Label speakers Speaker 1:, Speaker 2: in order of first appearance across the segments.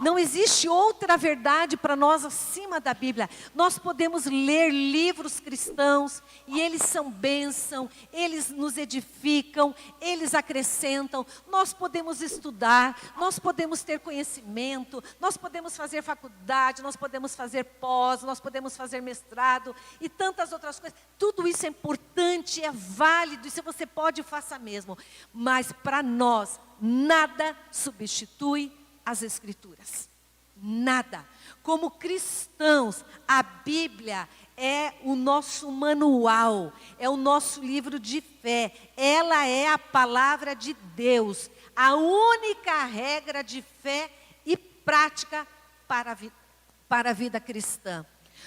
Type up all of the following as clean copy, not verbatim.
Speaker 1: Não existe outra verdade para nós acima da Bíblia. Nós podemos ler livros cristãos e eles são bênção, eles nos edificam, eles acrescentam. Nós podemos estudar, nós podemos ter conhecimento, nós podemos fazer faculdade, nós podemos fazer pós, nós podemos fazer mestrado e tantas outras coisas. Tudo isso é importante, é válido, e se você pode, faça mesmo. Mas para nós, nada substitui as Escrituras. Nada. Como cristãos, a Bíblia é o nosso manual, é o nosso livro de fé. Ela é a palavra de Deus, a única regra de fé e prática para a vida cristã.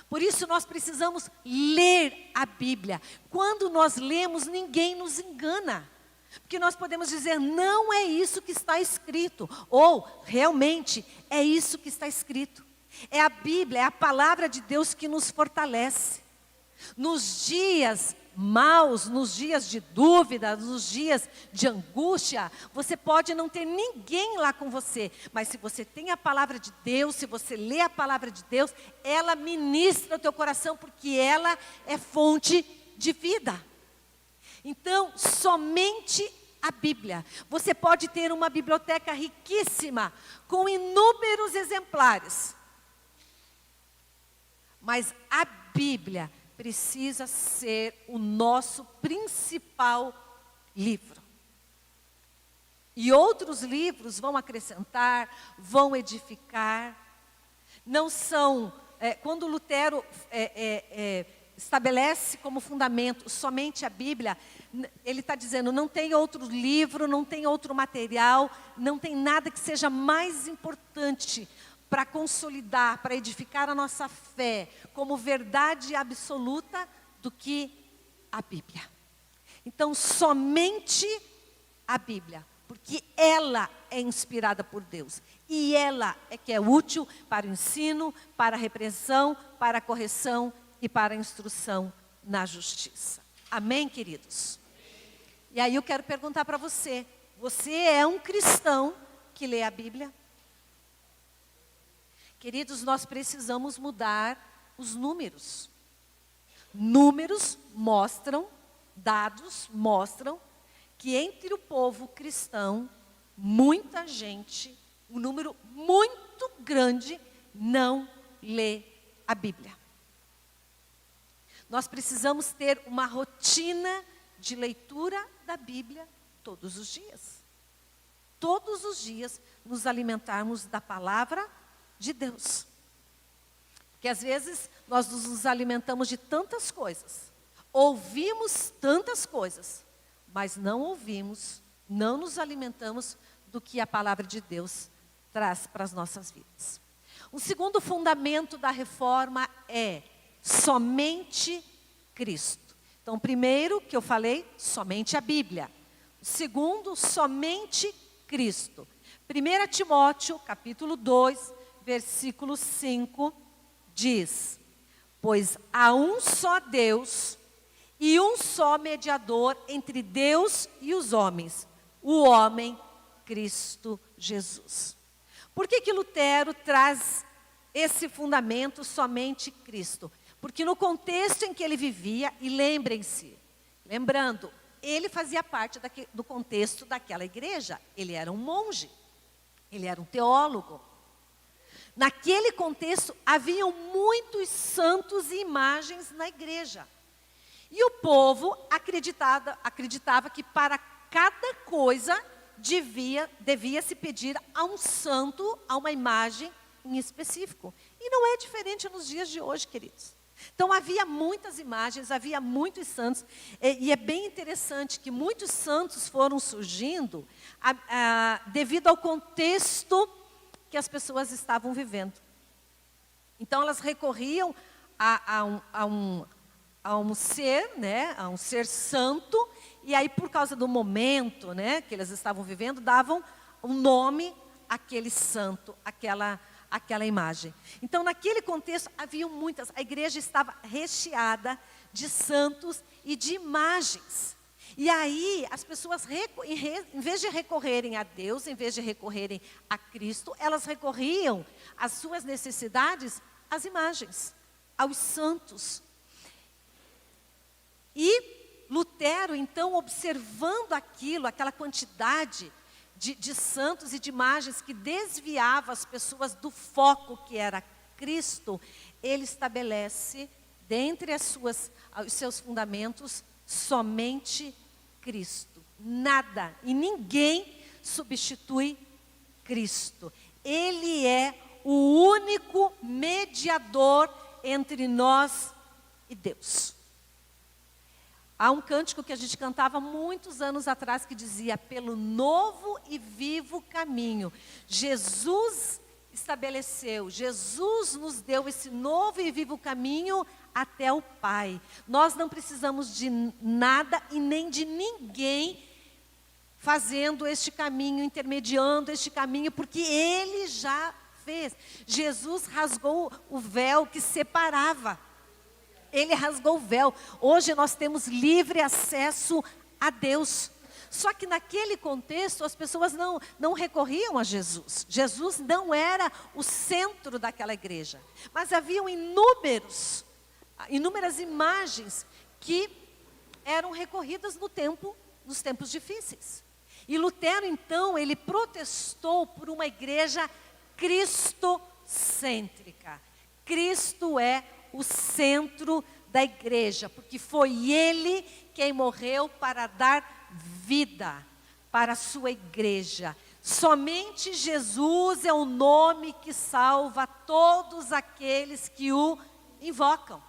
Speaker 1: Por isso nós precisamos ler a Bíblia. Quando nós lemos, ninguém nos engana. Porque nós podemos dizer, não é isso que está escrito. Ou, realmente, é isso que está escrito. É a Bíblia, é a palavra de Deus que nos fortalece. Nos dias maus, nos dias de dúvida, nos dias de angústia, você pode não ter ninguém lá com você. Mas se você tem a palavra de Deus, se você lê a palavra de Deus, ela ministra o teu coração, porque ela é fonte de vida. Então, somente a Bíblia. Você pode ter uma biblioteca riquíssima, com inúmeros exemplares. Mas a Bíblia precisa ser o nosso principal livro. E outros livros vão acrescentar, vão edificar. Não são... quando Lutero estabelece como fundamento somente a Bíblia, ele está dizendo, não tem outro livro, não tem outro material, não tem nada que seja mais importante para consolidar, para edificar a nossa fé como verdade absoluta do que a Bíblia. Então, somente a Bíblia, porque ela é inspirada por Deus. E ela é que é útil para o ensino, para a repreensão, para a correção e para a instrução na justiça. Amém, queridos? E aí eu quero perguntar para você, você é um cristão que lê a Bíblia? Queridos, nós precisamos mudar os números. Números mostram, dados mostram, que entre o povo cristão, muita gente, um número muito grande, não lê a Bíblia. Nós precisamos ter uma rotina de leitura da Bíblia todos os dias. Todos os dias nos alimentarmos da palavra de Deus. Porque às vezes nós nos alimentamos de tantas coisas, ouvimos tantas coisas, mas não ouvimos, não nos alimentamos do que a palavra de Deus traz para as nossas vidas. O segundo fundamento da reforma é somente Cristo. Então, primeiro que eu falei, somente a Bíblia. O segundo, somente Cristo. 1 Timóteo, capítulo 2, versículo 5, diz: pois há um só Deus e um só mediador entre Deus e os homens, o homem Cristo Jesus. Por que Lutero traz esse fundamento somente Cristo? Porque no contexto em que ele vivia, e lembrando, ele fazia parte do contexto daquela igreja, ele era um monge, ele era um teólogo. Naquele contexto, haviam muitos santos e imagens na igreja. E o povo acreditava que para cada coisa devia se pedir a um santo, a uma imagem em específico. E não é diferente nos dias de hoje, queridos. Então havia muitas imagens, havia muitos santos, e é bem interessante que muitos santos foram surgindo devido ao contexto que as pessoas estavam vivendo. Então elas recorriam a um ser, né, a um ser santo, e aí por causa do momento, né, que eles estavam vivendo, davam um nome àquele santo, àquela imagem. Então naquele contexto haviam muitas, a igreja estava recheada de santos e de imagens. E aí, as pessoas, em vez de recorrerem a Deus, em vez de recorrerem a Cristo, elas recorriam às suas necessidades, às imagens, aos santos. E Lutero, então, observando aquilo, aquela quantidade de santos e de imagens que desviava as pessoas do foco que era Cristo, ele estabelece, dentre os seus fundamentos, somente Cristo. Nada e ninguém substitui Cristo. Ele é o único mediador entre nós e Deus. Há um cântico que a gente cantava muitos anos atrás que dizia: pelo novo e vivo caminho. Jesus estabeleceu, Jesus nos deu esse novo e vivo caminho até o Pai. Nós não precisamos de nada e nem de ninguém fazendo este caminho, intermediando este caminho, porque Ele já fez. Jesus rasgou o véu que separava. Ele rasgou o véu. Hoje nós temos livre acesso a Deus. Só que naquele contexto as pessoas não recorriam a Jesus. Jesus não era o centro daquela igreja. Mas haviam inúmeras imagens que eram recorridas nos tempos difíceis. E Lutero, então, ele protestou por uma igreja cristocêntrica. Cristo é o centro da igreja, porque foi Ele quem morreu para dar vida para a sua igreja. Somente Jesus é o nome que salva todos aqueles que o invocam.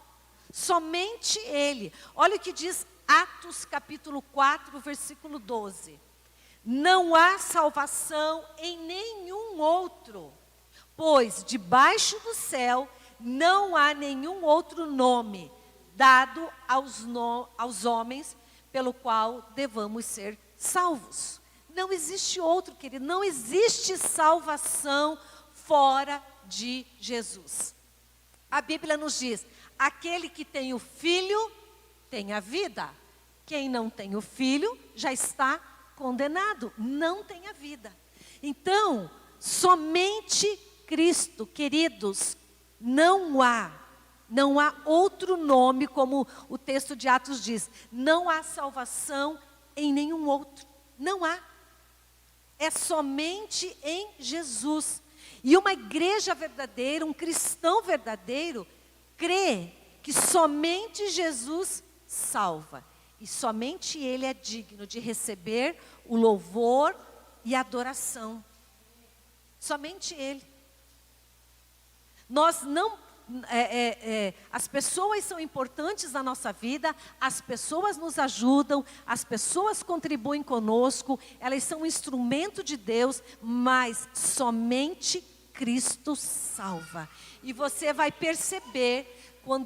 Speaker 1: Somente Ele. Olha o que diz Atos capítulo 4, versículo 12. Não há salvação em nenhum outro, pois debaixo do céu não há nenhum outro nome dado aos homens pelo qual devamos ser salvos. Não existe outro, querido, não existe salvação fora de Jesus. A Bíblia nos diz: aquele que tem o Filho tem a vida. Quem não tem o Filho já está condenado, não tem a vida. Então, somente Cristo, queridos, não há outro nome, como o texto de Atos diz, não há salvação em nenhum outro, não há. É somente em Jesus. E uma igreja verdadeira, um cristão verdadeiro, crê que somente Jesus salva. E somente Ele é digno de receber o louvor e a adoração. Somente Ele. Nós não... as pessoas são importantes na nossa vida, as pessoas nos ajudam, as pessoas contribuem conosco, elas são um instrumento de Deus, mas somente Cristo salva. E você vai perceber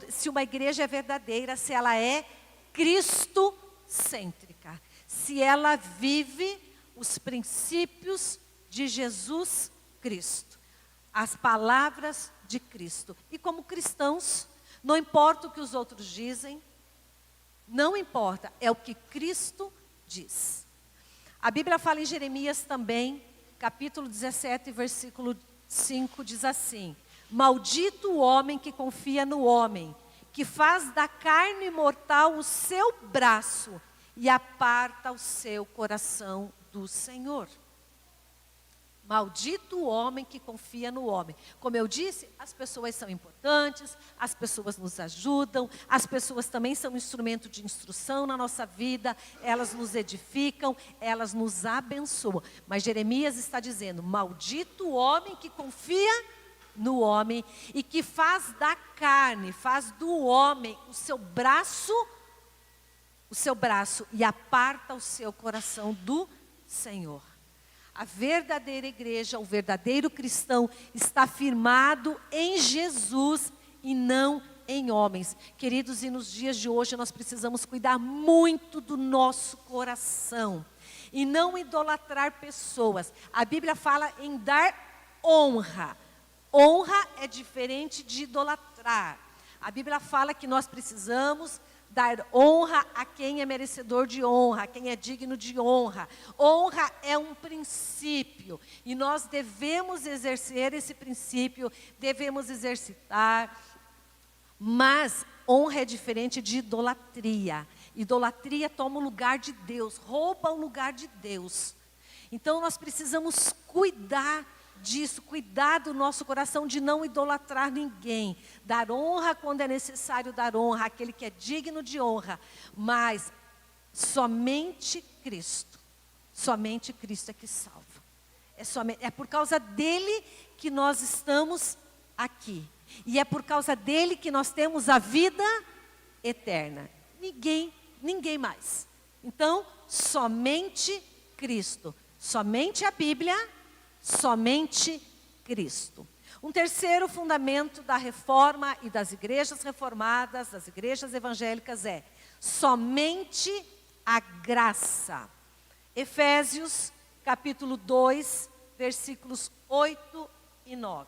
Speaker 1: se uma igreja é verdadeira, se ela é cristocêntrica, se ela vive os princípios de Jesus Cristo, as palavras de Cristo. E como cristãos, não importa o que os outros dizem, não importa, é o que Cristo diz. A Bíblia fala em Jeremias também, capítulo 17, versículo 5, diz assim: maldito o homem que confia no homem, que faz da carne mortal o seu braço e aparta o seu coração do Senhor. Maldito o homem que confia no homem. Como eu disse, as pessoas são importantes, as pessoas nos ajudam, as pessoas também são um instrumento de instrução na nossa vida, elas nos edificam, elas nos abençoam. Mas Jeremias está dizendo: maldito o homem que confia no homem e que faz da carne, faz do homem o seu braço e aparta o seu coração do Senhor. A verdadeira igreja, o verdadeiro cristão está firmado em Jesus e não em homens. Queridos, e nos dias de hoje nós precisamos cuidar muito do nosso coração e não idolatrar pessoas. A Bíblia fala em dar honra. Honra é diferente de idolatrar. A Bíblia fala que nós precisamos dar honra a quem é merecedor de honra, a quem é digno de honra. Honra é um princípio e nós devemos exercer esse princípio, devemos exercitar, mas honra é diferente de idolatria. Idolatria toma o lugar de Deus, rouba o lugar de Deus. Então nós precisamos cuidar disso, cuidar do nosso coração de não idolatrar ninguém, dar honra quando é necessário dar honra àquele que é digno de honra, mas somente Cristo é que salva. É por causa dele que nós estamos aqui, e é por causa dele que nós temos a vida eterna. Ninguém mais. Então, somente Cristo, somente a Bíblia, somente Cristo. Um terceiro fundamento da reforma e das igrejas reformadas, das igrejas evangélicas é somente a graça. Efésios capítulo 2, versículos 8 e 9.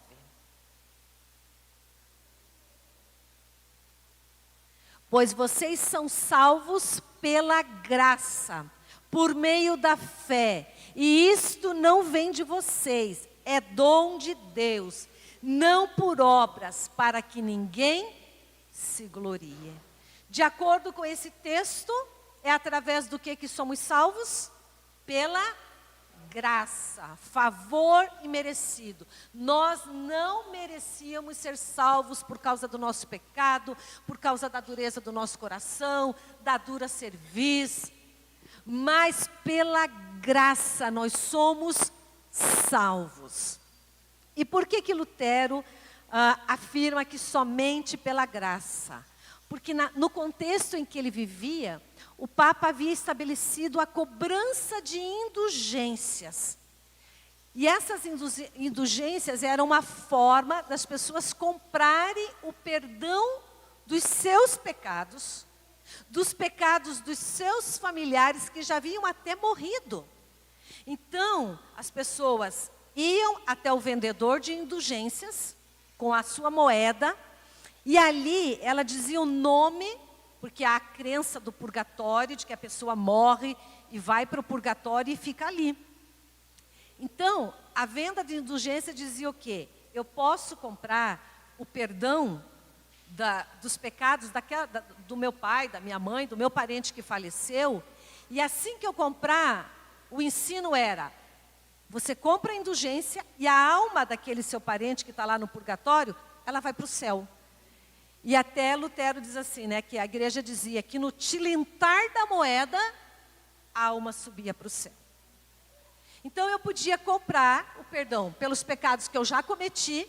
Speaker 1: Pois vocês são salvos pela graça, por meio da fé. E isto não vem de vocês, é dom de Deus, não por obras, para que ninguém se glorie. De acordo com esse texto, é através do que somos salvos? Pela graça, favor imerecido. Nós não merecíamos ser salvos por causa do nosso pecado, por causa da dureza do nosso coração, da dura cerviz, mas pela graça nós somos salvos. E por que Lutero afirma que somente pela graça? Porque no contexto em que ele vivia, o Papa havia estabelecido a cobrança de indulgências. E essas indulgências eram uma forma das pessoas comprarem o perdão dos seus pecados, dos pecados dos seus familiares que já haviam até morrido. Então, as pessoas iam até o vendedor de indulgências com a sua moeda, e ali ela dizia o nome, porque há a crença do purgatório, de que a pessoa morre e vai para o purgatório e fica ali. Então, a venda de indulgência dizia o quê? Eu posso comprar o perdão dos pecados do meu pai, da minha mãe, do meu parente que faleceu, e assim que eu comprar, o ensino era, você compra a indulgência e a alma daquele seu parente que está lá no purgatório, ela vai para o céu. E até Lutero diz assim, né, que a igreja dizia que no tilintar da moeda, a alma subia para o céu. Então eu podia comprar o perdão pelos pecados que eu já cometi,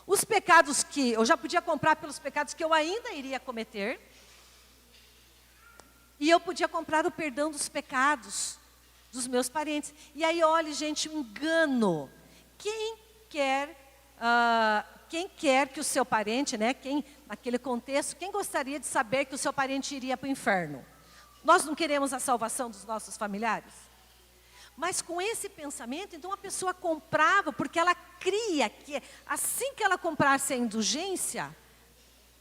Speaker 1: os pecados que eu já podia comprar pelos pecados que eu ainda iria cometer, e eu podia comprar o perdão dos pecados dos meus parentes. E aí, olha, gente, um engano. Quem quer que o seu parente, né, naquele contexto, quem gostaria de saber que o seu parente iria para o inferno? Nós não queremos a salvação dos nossos familiares? Mas com esse pensamento, então a pessoa comprava, porque ela cria que assim que ela comprasse a indulgência,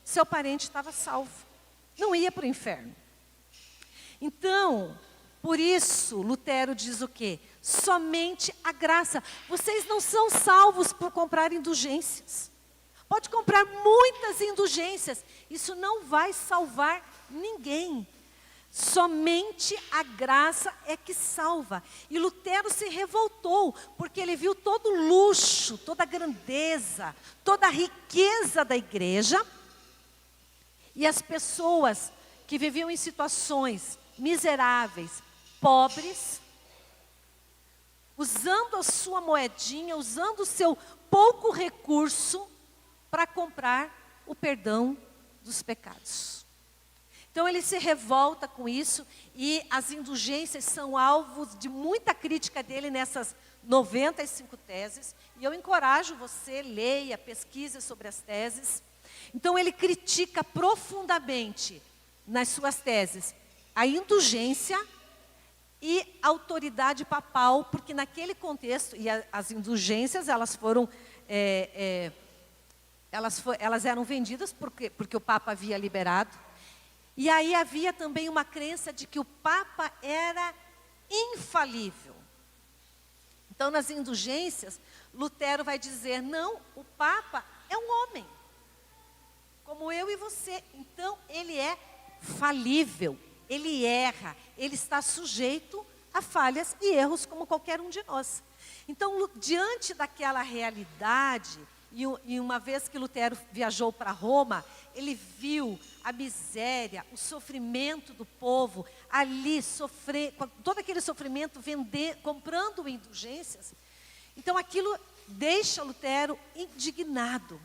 Speaker 1: seu parente estava salvo, não ia para o inferno. Então, por isso, Lutero diz o quê? Somente a graça. Vocês não são salvos por comprar indulgências. Pode comprar muitas indulgências, isso não vai salvar ninguém. Somente a graça é que salva. E Lutero se revoltou, porque ele viu todo o luxo, toda a grandeza, toda a riqueza da igreja, e as pessoas que viviam em situações miseráveis, pobres, usando a sua moedinha, usando o seu pouco recurso para comprar o perdão dos pecados. Então ele se revolta com isso, e as indulgências são alvos de muita crítica dele nessas 95 teses, e eu encorajo você, leia, pesquise sobre as teses. Então ele critica profundamente nas suas teses a indulgência e a autoridade papal, porque naquele contexto, e as indulgências elas eram vendidas porque o Papa havia liberado. E aí havia também uma crença de que o Papa era infalível. Então, nas indulgências, Lutero vai dizer, não, o Papa é um homem, como eu e você. Então, ele é falível, ele erra, ele está sujeito a falhas e erros como qualquer um de nós. Então, diante daquela realidade, e uma vez que Lutero viajou para Roma, ele viu a miséria, o sofrimento do povo ali, todo aquele sofrimento, comprando indulgências. Então aquilo deixa Lutero indignado.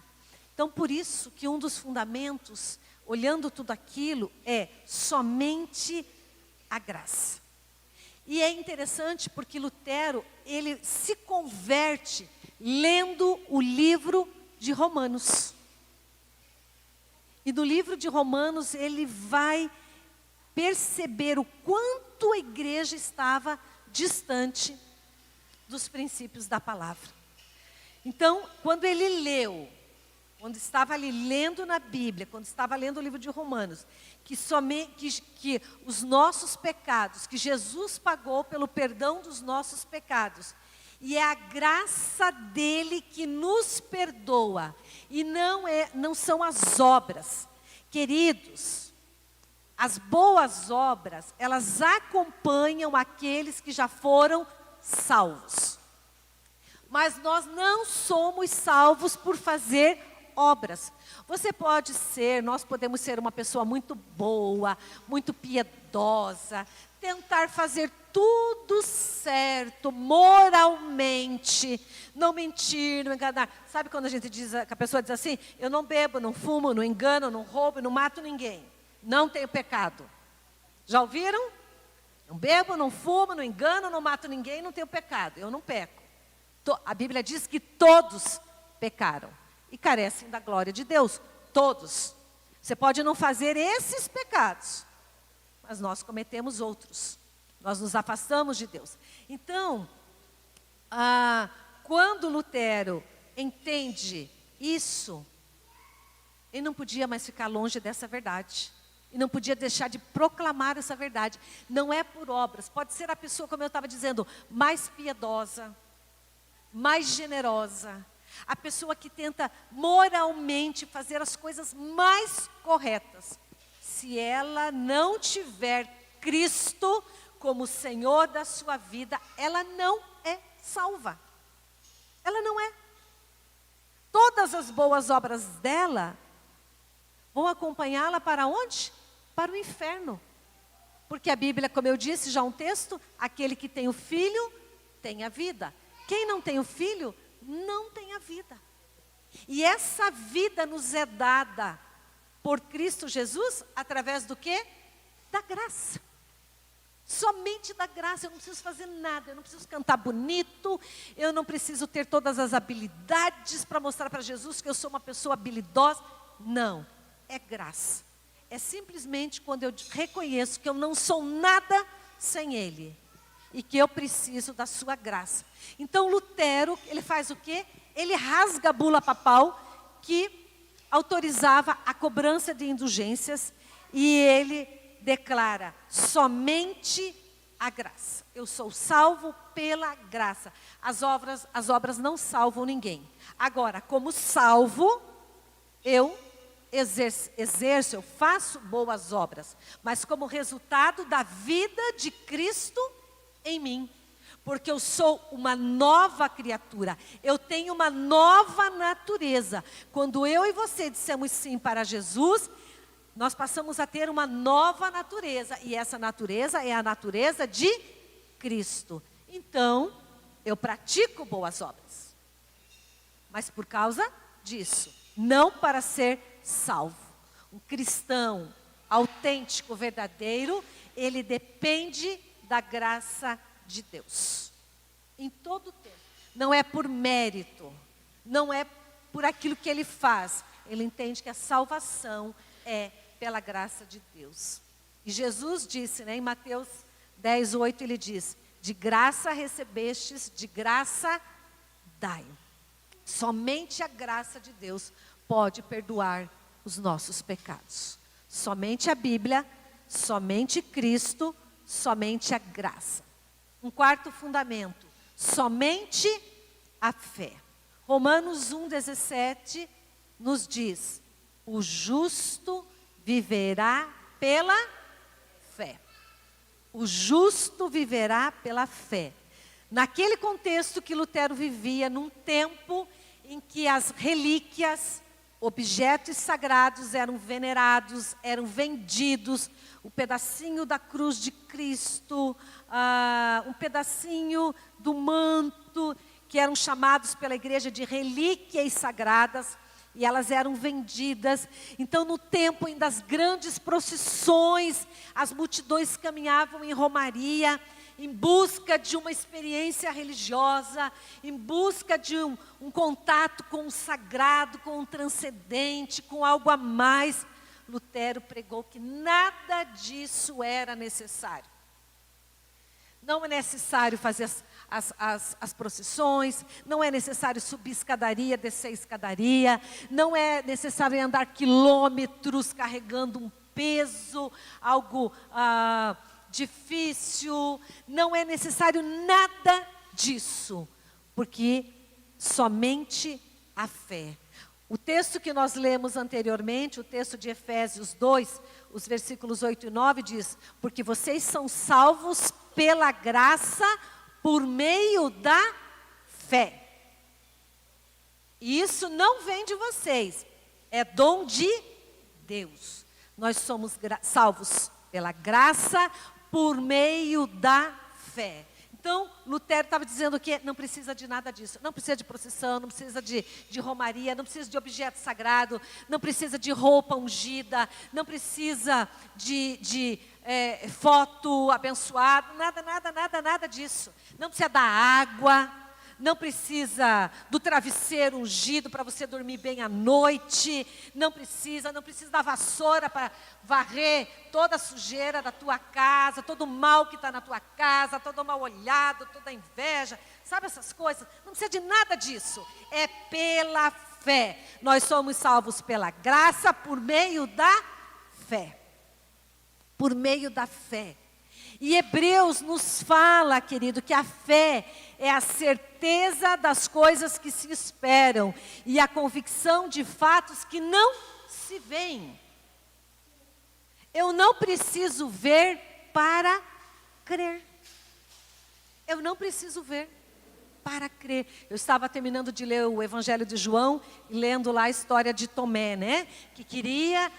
Speaker 1: Então por isso que um dos fundamentos, olhando tudo aquilo, é somente a graça. E é interessante porque Lutero, ele se converte lendo o livro de Romanos. E no livro de Romanos ele vai perceber o quanto a igreja estava distante dos princípios da palavra. Então, quando ele leu, quando estava ali lendo na Bíblia, quando estava lendo o livro de Romanos, que os nossos pecados, que Jesus pagou pelo perdão dos nossos pecados, e é a graça dele que nos perdoa, e não são as obras. Queridos, as boas obras, elas acompanham aqueles que já foram salvos. Mas nós não somos salvos por fazer obras. Nós podemos ser uma pessoa muito boa, muito piedosa, tentar fazer tudo certo, moralmente, não mentir, não enganar. Sabe quando que a pessoa diz assim, eu não bebo, não fumo, não engano, não roubo, não mato ninguém. Não tenho pecado. Já ouviram? Não bebo, não fumo, não engano, não mato ninguém, não tenho pecado. Eu não peco. A Bíblia diz que todos pecaram e carecem da glória de Deus. Todos. Você pode não fazer esses pecados, mas nós cometemos outros. Nós nos afastamos de Deus. Então, quando Lutero entende isso, ele não podia mais ficar longe dessa verdade. E não podia deixar de proclamar essa verdade. Não é por obras. Pode ser a pessoa, como eu estava dizendo, mais piedosa, mais generosa. A pessoa que tenta moralmente fazer as coisas mais corretas. Se ela não tiver Cristo como Senhor da sua vida, ela não é salva. Ela não é. Todas as boas obras dela vão acompanhá-la para onde? Para o inferno. Porque a Bíblia, como eu disse já um texto, aquele que tem o filho, tem a vida. Quem não tem o filho, não tem a vida. E essa vida nos é dada por Cristo Jesus, através do quê? Da graça. Somente da graça. Eu não preciso fazer nada, eu não preciso cantar bonito, eu não preciso ter todas as habilidades para mostrar para Jesus que eu sou uma pessoa habilidosa. Não, é graça. É simplesmente quando eu reconheço que eu não sou nada sem Ele. E que eu preciso da sua graça. Então Lutero, ele faz o quê? Ele rasga a bula papal que autorizava a cobrança de indulgências. E ele declara, somente a graça. Eu sou salvo pela graça. As obras não salvam ninguém. Agora, como salvo, eu exerço, eu faço boas obras. Mas como resultado da vida de Cristo em mim. Porque eu sou uma nova criatura. Eu tenho uma nova natureza. Quando eu e você dissemos sim para Jesus, nós passamos a ter uma nova natureza. E essa natureza é a natureza de Cristo. Então, eu pratico boas obras. Mas por causa disso. Não para ser salvo. Um cristão autêntico, verdadeiro, ele depende da graça de Deus. Em todo o tempo. Não é por mérito. Não é por aquilo que ele faz. Ele entende que a salvação é pela graça de Deus. E Jesus disse, em Mateus 10:8, ele diz, de graça recebestes, de graça dai. Somente a graça de Deus pode perdoar os nossos pecados. somente a Bíblia, somente Cristo, somente a graça. Um quarto fundamento, somente a fé. Romanos 1,17 nos diz: o justo viverá pela fé. O justo viverá pela fé. Naquele contexto que Lutero vivia, num tempo em que as relíquias, objetos sagrados eram venerados, eram vendidos, o pedacinho da cruz de Cristo, um pedacinho do manto, que eram chamados pela igreja de relíquias sagradas, e elas eram vendidas. Então, no tempo em das grandes procissões, as multidões caminhavam em romaria, em busca de uma experiência religiosa, em busca de um contato com o sagrado, com o transcendente, com algo a mais. Lutero pregou que nada disso era necessário. Não é necessário fazer as procissões, não é necessário subir escadaria, descer escadaria, não é necessário andar quilômetros carregando um peso, algo difícil, não é necessário nada disso, porque somente a fé. O texto que nós lemos anteriormente, o texto de Efésios 2, os versículos 8 e 9 diz: porque vocês são salvos pela graça por meio da fé. E isso não vem de vocês, é dom de Deus. Nós somos salvos pela graça por meio da fé. Então, Lutero estava dizendo que não precisa de nada disso. Não precisa de procissão, não precisa de romaria, não precisa de objeto sagrado, não precisa de roupa ungida, não precisa de foto abençoada, nada disso. Não precisa da água, não precisa do travesseiro ungido para você dormir bem à noite, não precisa da vassoura para varrer toda a sujeira da tua casa, todo o mal que está na tua casa, todo o mal olhado, toda a inveja, sabe essas coisas? Não precisa de nada disso, é pela fé. Nós somos salvos pela graça por meio da fé. Por meio da fé. E Hebreus nos fala, querido, que a fé é a certeza das coisas que se esperam e a convicção de fatos que não se veem. Eu não preciso ver para crer. Eu não preciso ver para crer. Eu estava terminando de ler o Evangelho de João e lendo lá a história de Tomé, né? Que queria...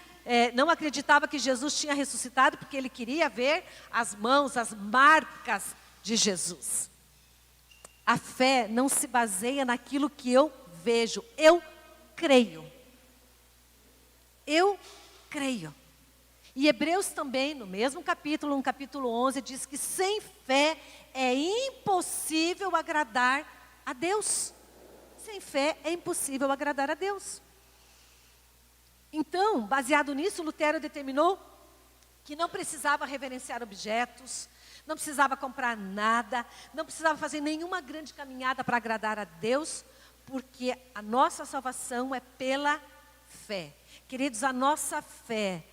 Speaker 1: não acreditava que Jesus tinha ressuscitado, porque ele queria ver as mãos, as marcas de Jesus. A fé não se baseia naquilo que eu vejo, eu creio. Eu creio. E Hebreus também, no mesmo capítulo, no capítulo 11, diz que sem fé é impossível agradar a Deus. Sem fé é impossível agradar a Deus. Então, baseado nisso, Lutero determinou que não precisava reverenciar objetos, não precisava comprar nada, não precisava fazer nenhuma grande caminhada para agradar a Deus, porque a nossa salvação é pela fé. Queridos, a nossa fé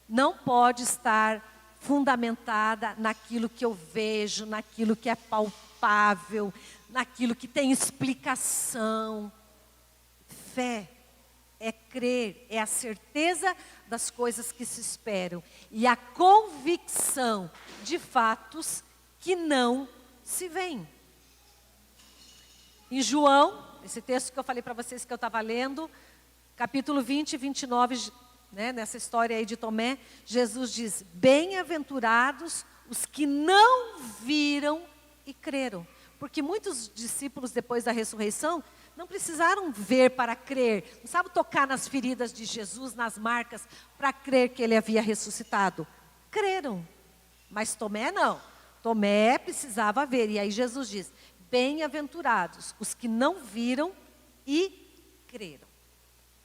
Speaker 1: não pode estar fundamentada naquilo que eu vejo, naquilo que é palpável, naquilo que tem explicação. Fé é crer, é a certeza das coisas que se esperam e a convicção de fatos que não se veem. Em João, esse texto que eu falei para vocês que eu estava lendo, capítulo 20 e 29, né, nessa história aí de Tomé, Jesus diz: bem-aventurados os que não viram e creram. Porque muitos discípulos, depois da ressurreição, não precisaram ver para crer, não precisavam tocar nas feridas de Jesus, nas marcas, para crer que ele havia ressuscitado. Creram, mas Tomé não. Tomé precisava ver, e aí Jesus diz: bem-aventurados os que não viram e creram.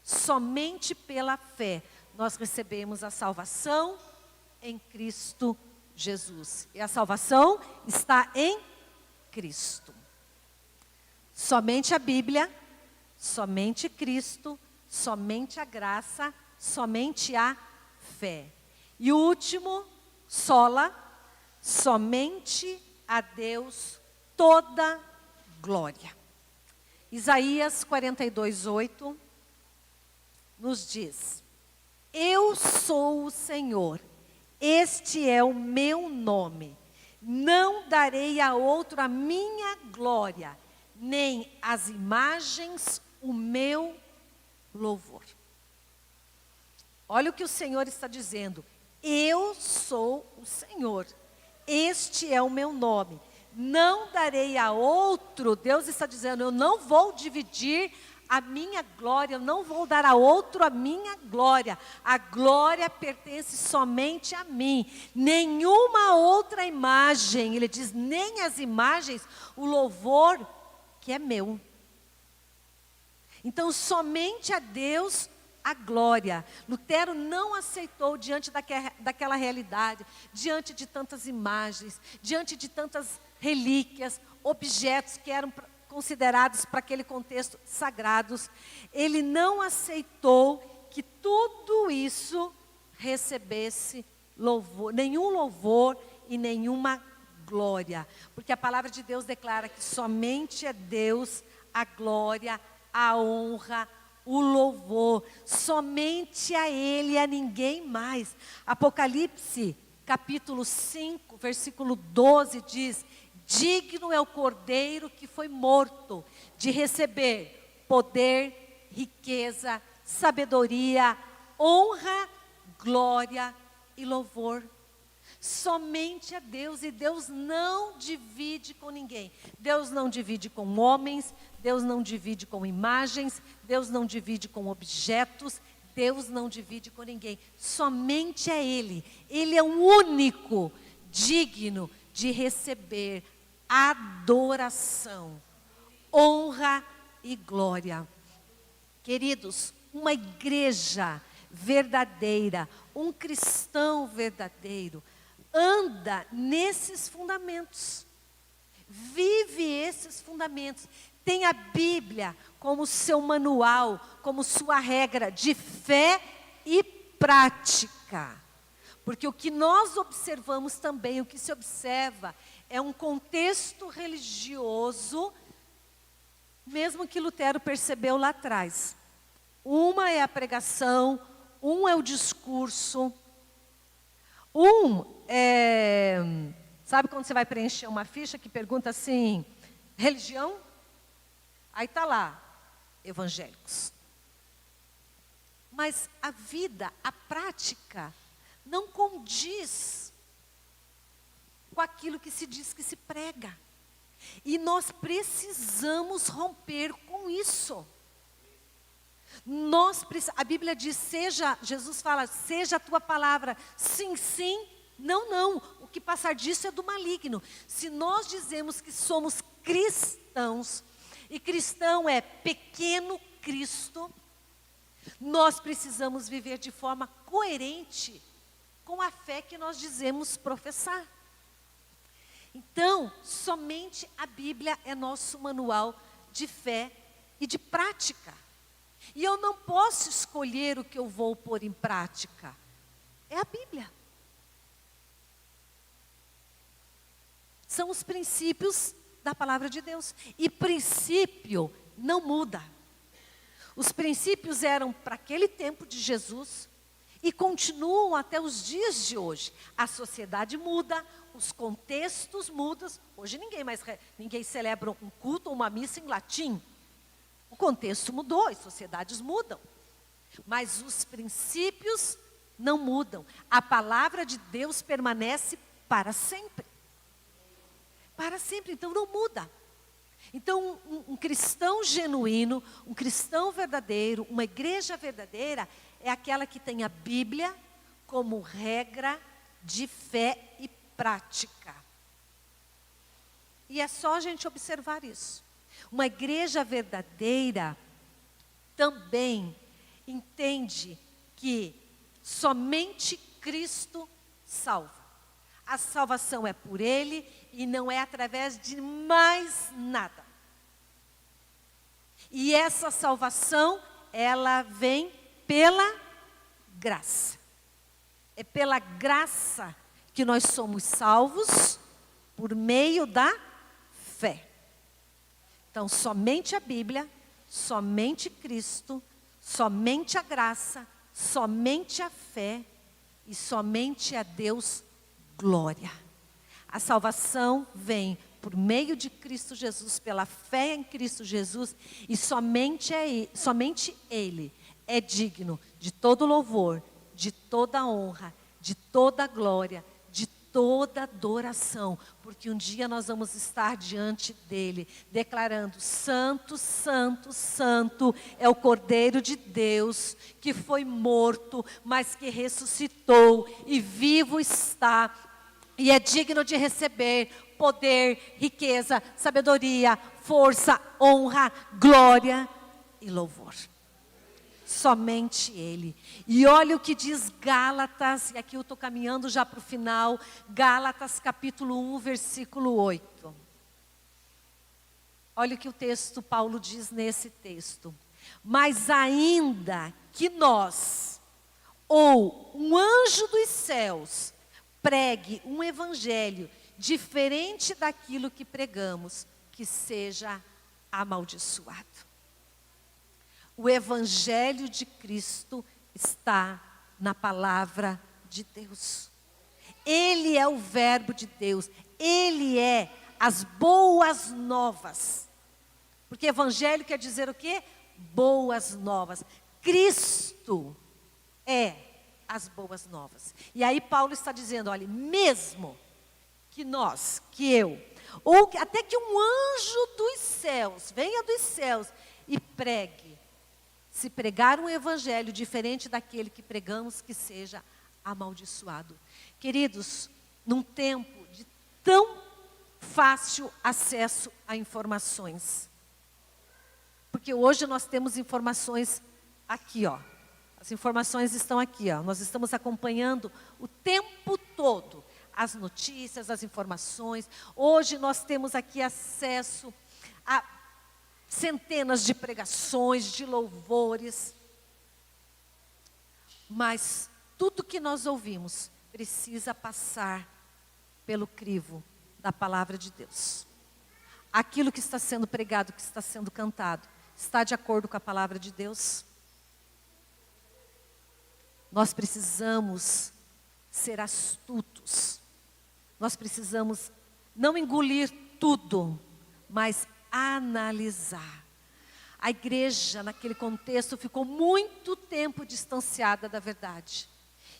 Speaker 1: Somente pela fé nós recebemos a salvação em Cristo Jesus. E a salvação está em Cristo. Somente a Bíblia, somente Cristo, somente a graça, somente a fé. E o último, sola, somente a Deus toda glória. Isaías 42:8 nos diz: eu sou o Senhor, este é o meu nome, não darei a outro a minha glória, nem as imagens o meu louvor. Olha o que o Senhor está dizendo: eu sou o Senhor, este é o meu nome, não darei a outro. Deus está dizendo: eu não vou dividir a minha glória, eu não vou dar a outro a minha glória. A glória pertence somente a mim. Nenhuma outra imagem, ele diz, nem as imagens, o louvor que é meu. Então, somente a Deus a glória. Lutero não aceitou diante daquela realidade, diante de tantas imagens, diante de tantas relíquias, objetos que eram considerados para aquele contexto sagrados. Ele não aceitou que tudo isso recebesse louvor, nenhum louvor e nenhuma glória, porque a palavra de Deus declara que somente é Deus a glória, a honra, o louvor, somente a Ele e a ninguém mais. Apocalipse capítulo 5, versículo 12 diz: digno é o Cordeiro que foi morto de receber poder, riqueza, sabedoria, honra, glória e louvor. Somente a Deus, e Deus não divide com ninguém. Deus não divide com homens, Deus não divide com imagens, Deus não divide com objetos, Deus não divide com ninguém. Somente a Ele. Ele é o único digno de receber adoração, honra e glória. Queridos, uma igreja verdadeira, um cristão verdadeiro, anda nesses fundamentos, vive esses fundamentos, tem a Bíblia como seu manual, como sua regra de fé e prática. Porque o que nós observamos também, o que se observa, é um contexto religioso, mesmo que Lutero percebeu lá atrás. Uma é a pregação, um é o discurso, sabe quando você vai preencher uma ficha que pergunta assim, religião? Aí está lá, evangélicos. Mas a vida, a prática, não condiz com aquilo que se diz que se prega. E nós precisamos romper com isso. A Bíblia diz, Jesus fala, seja a tua palavra, sim, sim, não, não. O que passar disso é do maligno. Se nós dizemos que somos cristãos, e cristão é pequeno Cristo, nós precisamos viver de forma coerente com a fé que nós dizemos professar. Então, somente a Bíblia é nosso manual de fé e de prática. E eu não posso escolher o que eu vou pôr em prática. É a Bíblia. São os princípios da palavra de Deus. E princípio não muda. Os princípios eram para aquele tempo de Jesus e continuam até os dias de hoje. A sociedade muda, os contextos mudam. Hoje ninguém celebra um culto ou uma missa em latim. O contexto mudou, as sociedades mudam. Mas os princípios não mudam. A palavra de Deus permanece para sempre. Para sempre, então não muda. Então um cristão genuíno, um cristão verdadeiro, uma igreja verdadeira, é aquela que tem a Bíblia como regra de fé e prática. E é só a gente observar isso. Uma igreja verdadeira também entende que somente Cristo salva. A salvação é por Ele e não é através de mais nada. E essa salvação, ela vem pela graça. É pela graça que nós somos salvos por meio da fé. Então, somente a Bíblia, somente Cristo, somente a graça, somente a fé e somente a Deus glória. A salvação vem por meio de Cristo Jesus, pela fé em Cristo Jesus, e somente Ele é digno de todo louvor, de toda honra, de toda glória, de toda adoração, porque um dia nós vamos estar diante dEle, declarando: Santo, Santo, Santo é o Cordeiro de Deus, que foi morto, mas que ressuscitou e vivo está, e é digno de receber poder, riqueza, sabedoria, força, honra, glória e louvor. Somente Ele. E olha o que diz Gálatas, e aqui eu estou caminhando já para o final, Gálatas capítulo 1, versículo 8. Olha o que o texto, Paulo diz nesse texto. Mas ainda que nós, ou um anjo dos céus, pregue um evangelho diferente daquilo que pregamos, que seja amaldiçoado. O Evangelho de Cristo está na palavra de Deus. Ele é o verbo de Deus. Ele é as boas novas. Porque Evangelho quer dizer o quê? Boas novas. Cristo é as boas novas. E aí Paulo está dizendo, olha, mesmo que nós, que eu, ou até que um anjo dos céus, venha dos céus e pregue, se pregar um evangelho diferente daquele que pregamos, que seja amaldiçoado. Queridos, num tempo de tão fácil acesso a informações, porque hoje nós temos informações aqui, ó. As informações estão aqui, ó. Nós estamos acompanhando o tempo todo as notícias, as informações. Hoje nós temos aqui acesso a centenas de pregações, de louvores. Mas tudo que nós ouvimos precisa passar pelo crivo da palavra de Deus. Aquilo que está sendo pregado, que está sendo cantado, está de acordo com a palavra de Deus? Nós precisamos ser astutos. Nós precisamos não engolir tudo, mas analisar. A igreja, naquele contexto, ficou muito tempo distanciada da verdade.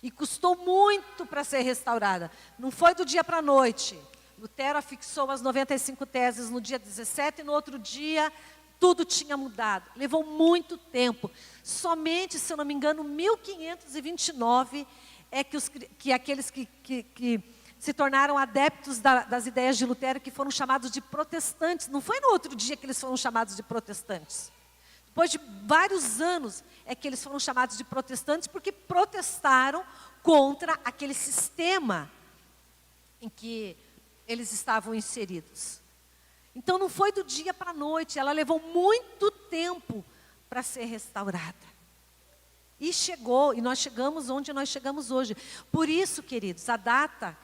Speaker 1: E custou muito para ser restaurada. Não foi do dia para a noite. Lutero afixou as 95 teses no dia 17 e no outro dia tudo tinha mudado. Levou muito tempo. Somente, se eu não me engano, 1529 é que aqueles que se tornaram adeptos das ideias de Lutero, que foram chamados de protestantes. Não foi no outro dia que eles foram chamados de protestantes. Depois de vários anos é que eles foram chamados de protestantes, porque protestaram contra aquele sistema em que eles estavam inseridos. Então não foi do dia para a noite, ela levou muito tempo para ser restaurada. E chegou, e nós chegamos onde nós chegamos hoje. Por isso, queridos, a data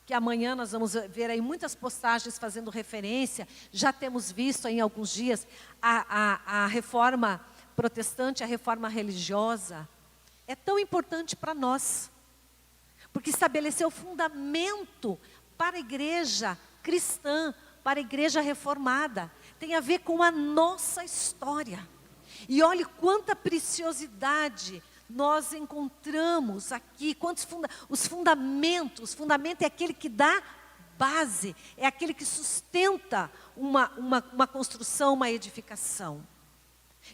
Speaker 1: que amanhã nós vamos ver aí muitas postagens fazendo referência, já temos visto aí em alguns dias a reforma protestante, a reforma religiosa, é tão importante para nós, porque estabeleceu o fundamento para a igreja cristã, para a igreja reformada, tem a ver com a nossa história. E olhe quanta preciosidade nós encontramos aqui, os fundamentos. O fundamento é aquele que dá base, é aquele que sustenta uma construção, uma edificação.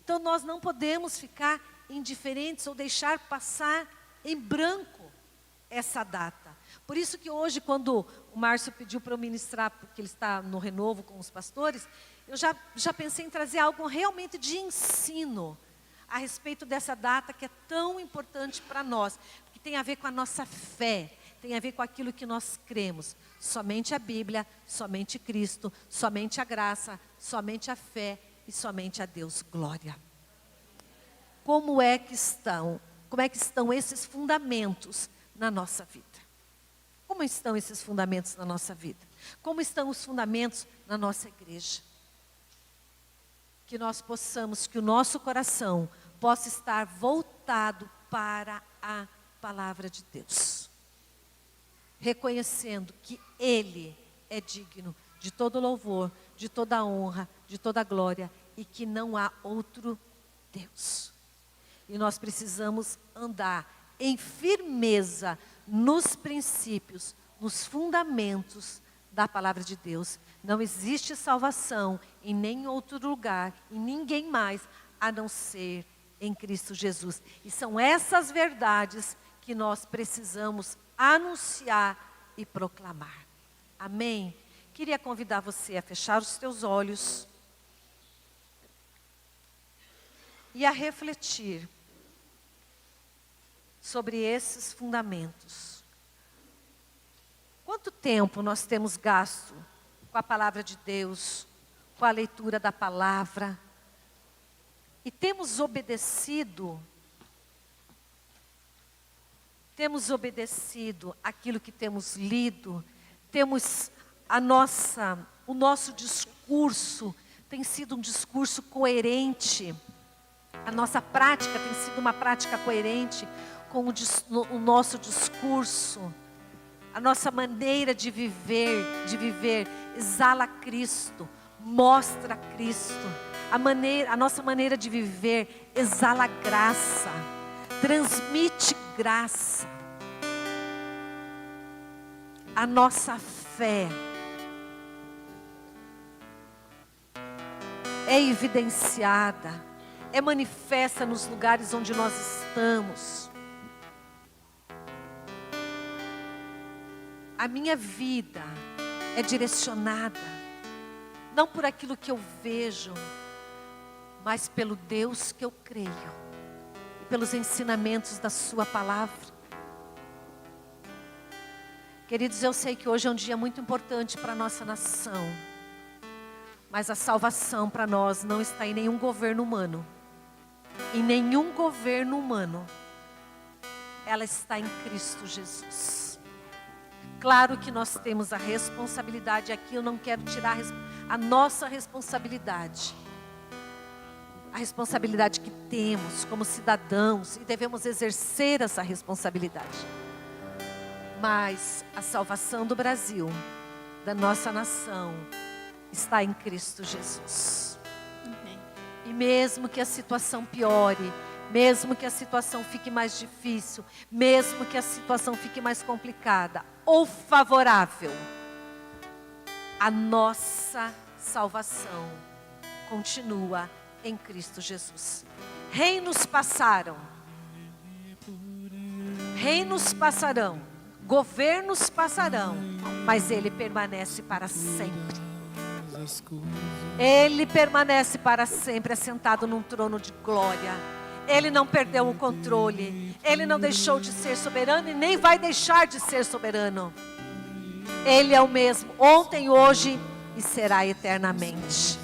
Speaker 1: Então nós não podemos ficar indiferentes ou deixar passar em branco essa data. Por isso que hoje, quando o Márcio pediu para eu ministrar, porque ele está no renovo com os pastores, eu já pensei em trazer algo realmente de ensino a respeito dessa data que é tão importante para nós, que tem a ver com a nossa fé, tem a ver com aquilo que nós cremos. Somente a Bíblia, somente Cristo, somente a graça, somente a fé e somente a Deus glória. Como é que estão esses fundamentos na nossa vida. Como estão esses fundamentos na nossa vida? Como estão os fundamentos na nossa igreja? Que nós possamos, que o nosso coração possa estar voltado para a palavra de Deus. Reconhecendo que Ele é digno de todo louvor, de toda honra, de toda glória, e que não há outro Deus. E nós precisamos andar em firmeza nos princípios, nos fundamentos da palavra de Deus. Não existe salvação em nenhum outro lugar, em ninguém mais, a não ser em Cristo Jesus. E são essas verdades que nós precisamos anunciar e proclamar. Amém? Queria convidar você a fechar os teus olhos e a refletir sobre esses fundamentos. Quanto tempo nós temos gasto com a palavra de Deus, com a leitura da palavra, e temos obedecido aquilo que temos lido, temos o nosso discurso tem sido um discurso coerente, a nossa prática tem sido uma prática coerente com o nosso discurso, a nossa maneira de viver exala Cristo, mostra Cristo, a nossa maneira de viver exala graça, transmite graça. A nossa fé é evidenciada, é manifesta nos lugares onde nós estamos. A minha vida é direcionada, não por aquilo que eu vejo, mas pelo Deus que eu creio, e pelos ensinamentos da sua palavra. Queridos, eu sei que hoje é um dia muito importante para a nossa nação, mas a salvação para nós não está em nenhum governo humano. Em nenhum governo humano. Ela está em Cristo Jesus. Claro que nós temos a responsabilidade, aqui eu não quero tirar a nossa responsabilidade. A responsabilidade que temos como cidadãos, e devemos exercer essa responsabilidade. Mas a salvação do Brasil, da nossa nação, está em Cristo Jesus.
Speaker 2: Amém.
Speaker 1: E mesmo que a situação piore, mesmo que a situação fique mais difícil, mesmo que a situação fique mais complicada ou favorável, a nossa salvação continua em Cristo Jesus. Reinos passaram, reinos passarão, governos passarão, mas Ele permanece para sempre. Ele permanece para sempre assentado num trono de glória. Ele não perdeu o controle. Ele não deixou de ser soberano e nem vai deixar de ser soberano. Ele é o mesmo ontem, hoje e será eternamente.